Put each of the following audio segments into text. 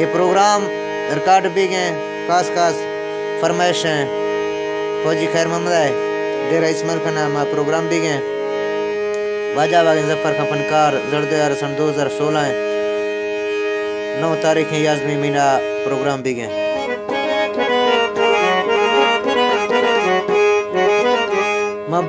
ये programme record भी गए खास फरमाइश हैं फौजी खैर मोहम्मद है डेरा इसमाइल का नाम प्रोग्राम भी गए वाजा वागिन जफर का फनकार जरदे सन 2016 है 9 तारीख है याजमी महीना प्रोग्राम भी गए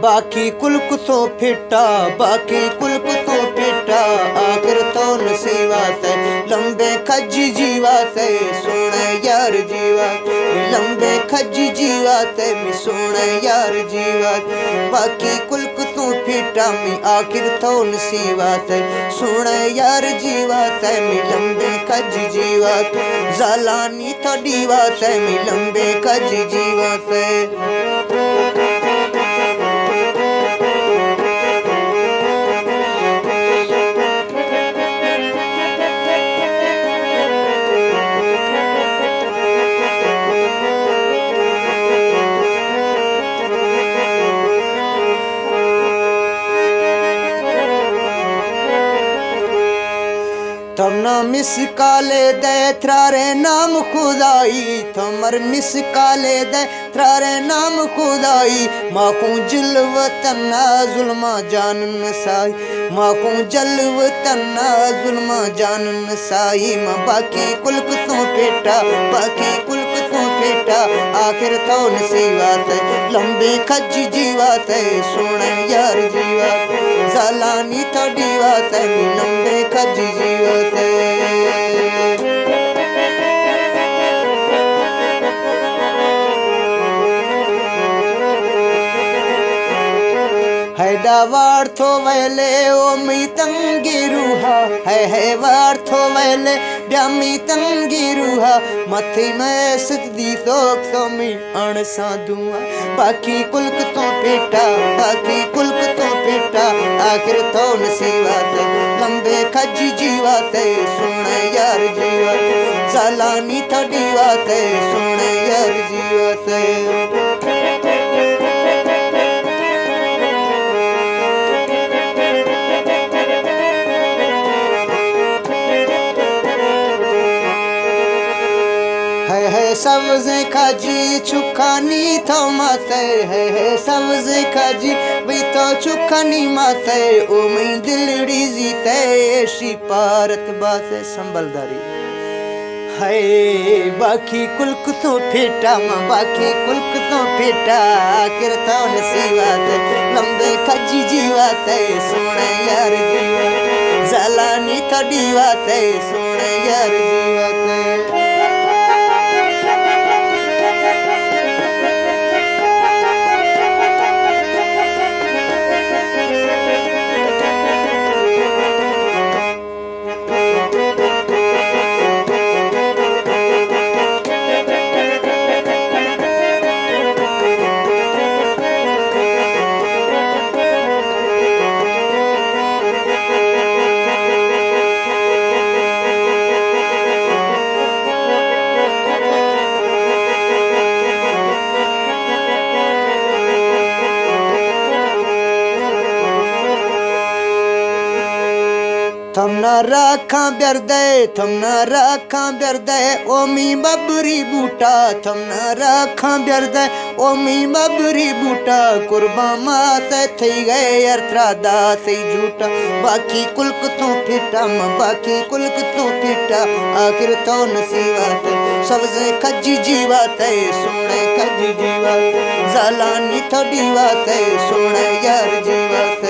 बाकी कुल कुतो फिटा बाकी कुल कुतो फिटा आखिर तो नसीबात है लंबे खजी जीवात है सोने यार जीवात लंबे खजी जीवात है मी सोने यार जीवात बाकी कुल कुतो फिटा मी आखिर तो नसीबात है सोने यार जीवात है मी लंबे खजी जीवात जालानी थोड़ी बात है मी लंबे खजी जीवात है तुम न मिस काले दे त्रारे नाम खुदाई थमर मिस काले दे त्रारे नाम खुदाई माकू जलव तना जुल्मा जानन साई माकू जलव तना जुल्मा जानन साई मां बाकी कुल कुतों पेटा बाकी कुल कुतों पेटा आखिर तो नसीबात है लंबी खज जीवात है सोने यार जीवात जालानी थोड़ी बात है लंबे खज जीवात है वार थो वेले ओ मी तंगी रूहा है वार थो वेले ब्यामी तंगी रूहा मथे में सजदी तो मी अण सा दुआ बाकी कुल्क तो पेटा बाकी कुल्क तो पेटा आखिर तो नसीबात लंबे खज जीवात सोने यार जीवात सालानी थोड़ी बात सोने यार जीवात सबसे खाजी चुखानी तो माते है सबसे खाजी भी तो चुखानी माते ओ मैं दिलड़ी जीते ऐसी पारत बात संभलदारी है बाकी कुल्क तो फेटा मां बाकी कुल्क तो फेटा आखिर तो नसीबात लंबे खजी जीवात सोने यार जीवात जालानी थोड़ी बात सोने यार जीवात थम न रखा ब्यर्दे ओमी बबरी बूटा थम न रखा ब्यर्दे ओमी बबरी बूटा कुर्बा माते थई गए अर्थरादा से झूठा बाकी कुल्क तो फिटा बाकी कुल्क तो फिटा आखिर तो नसीबात सबसे खजी जीवात सोने खजी जीवात जालानी थोड़ी बात सोने यार जीवात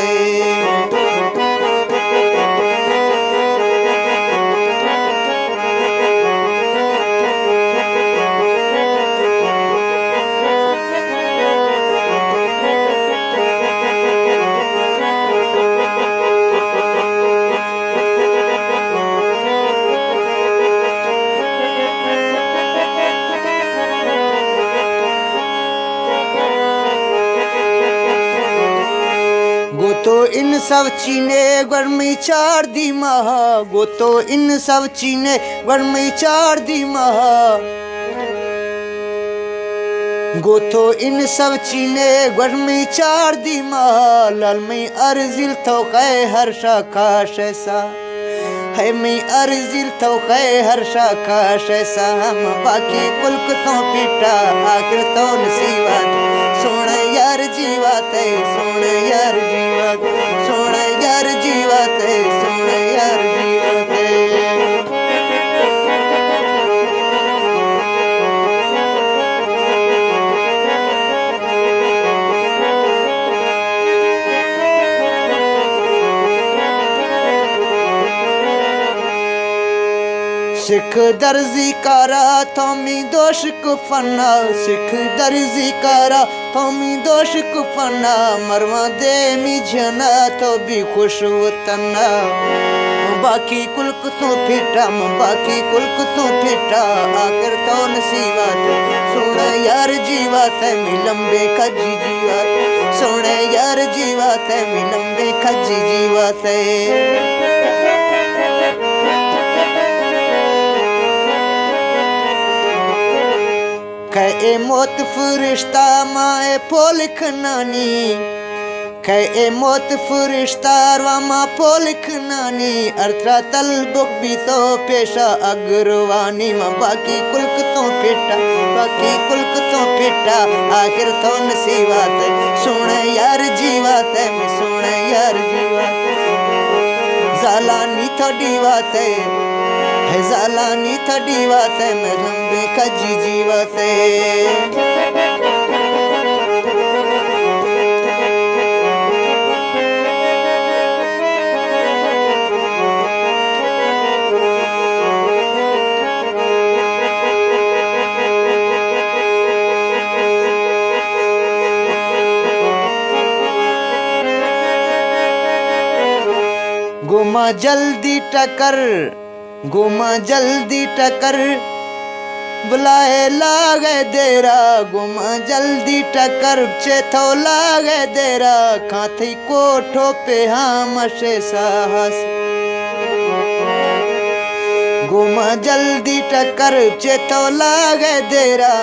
तो इन सब चीने गर्मी चार दी महा गो तो इन सब चीने गर्मी चार दी महा गो तो इन सब चीने गर्मी चार दी महा लाल में अर्जिल तो कै हर शाखा शैसा है मैं अर्जिल तो खे हर शाखा शैसा हम बाकी कुल्क तो पीटा आखिर तो नसीबात सोना यार जीवात है सोना यार जीवात सोना यार जीवात है सोना यार जीवात है। सिख दर्जी कारा थोमी दोष कुफना सिख दर्जी कारा थोमी दोष कुफना मरवा दे मी जना तो भी खुश वतना बाकी कुल्क तो फिटा बाकी कुल्क तो फिटा आखिर तो नसीबात सोना यार जीवात है मी लंबे खजी जीवात सोना यार जीवात है मी लंबे खजी जीवात है। कै मौत फरिश्ता माए पोलिख नानी कै मौत फरिश्ता वामा पोलिख नानी अर्थरा तल बुक भी तो पेशा अग्रवानी मा बाकी कुल्क तो पेटा बाकी कुल्क तो पेटा आखिर तो नसीबात सोना यार जीवात है मैं सोना यार जीवात जालानी थोड़ी बात है जालानी थोड़ी बात है मैं लंबे खजी जीवात है। गुमा जल्दी टकर गुमा जल्दी टकर बुलाए लागे देरा गुमा जल्दी टकर चेथो लागे देरा खाथी कोठो पे हम शे साहस गुमा जल्दी टकर चेथो लागे देरा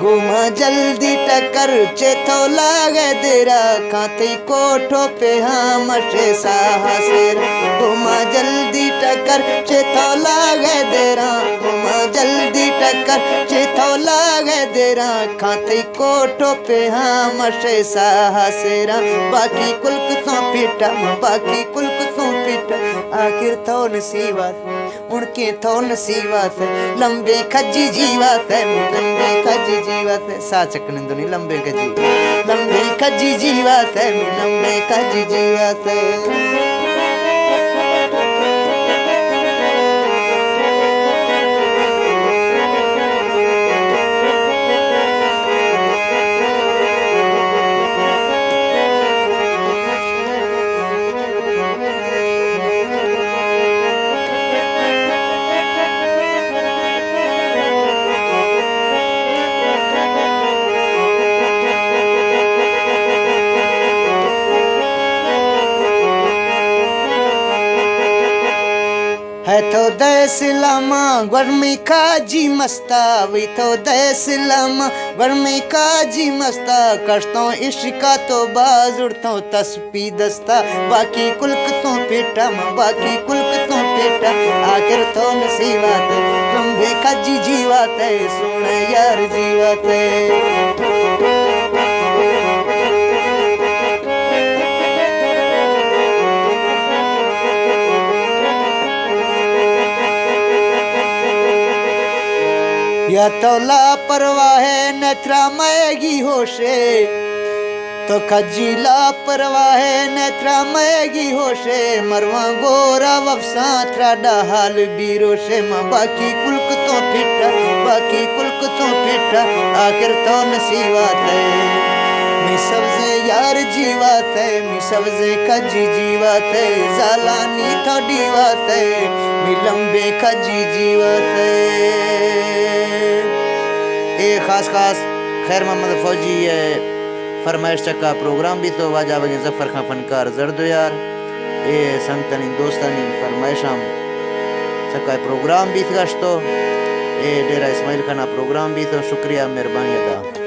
गुमा जल्दी टकर चेथो लागे देरा खाती कोठो पे हम शे साहसेर गुमा जल्दी टकर चेथो लागे देरा गुमा जल्दी टकर चेथो लागे देरा खाती कोठो पे हम शे साहसेरा बाकी कुल्क तो पीटा बाकी कुल्क तो पीटा आखिर तो नसीबात उनके तो नसीबात लंबे खजी जीवात है लंबे खजी जीवात है साचकन दुनी लंबे खजी जीवात है लंबे खजी जीवात है। है तो दैसिलामा गर्मी काजी मस्ता वी तो दैसिलामा गर्मी काजी मस्ता कश्तों इश्का तो बाज उड़तों तस्पी दस्ता बाकी कुल्क तो पेटा बाकी कुल्क तो पेटा आखिर तो नसीबात लंबे काजी जीवात है सोना यार जीवात है। या तो लापरवाह नेत्रा मैगी होशे तो खजी लापरवाह नेत्रा मैगी होशे मरवा गोरा वफसा थ्रा डाल बीरोशे माँ बाकी कुल्क तो फिटा बाकी कुल्क तो फिटा आखिर तो नसीबात है मी सबसे यार जीवात है मी सबसे खजी जीवात है जालानी थोड़ी बात है मी लंबे खजी जीवात है। खास खैर मोहम्मद फौजी फरमाइश चक्का प्रोग्राम भी तो वाजा बगे जफर खां फनकार जर्दो यार ये संगतनी दोस्तानी फरमाइश हम चक्का प्रोग्राम भी गश्तो ये डेरा इस्माइल खाना प्रोग्राम भी तो शुक्रिया मेहरबानी अदा।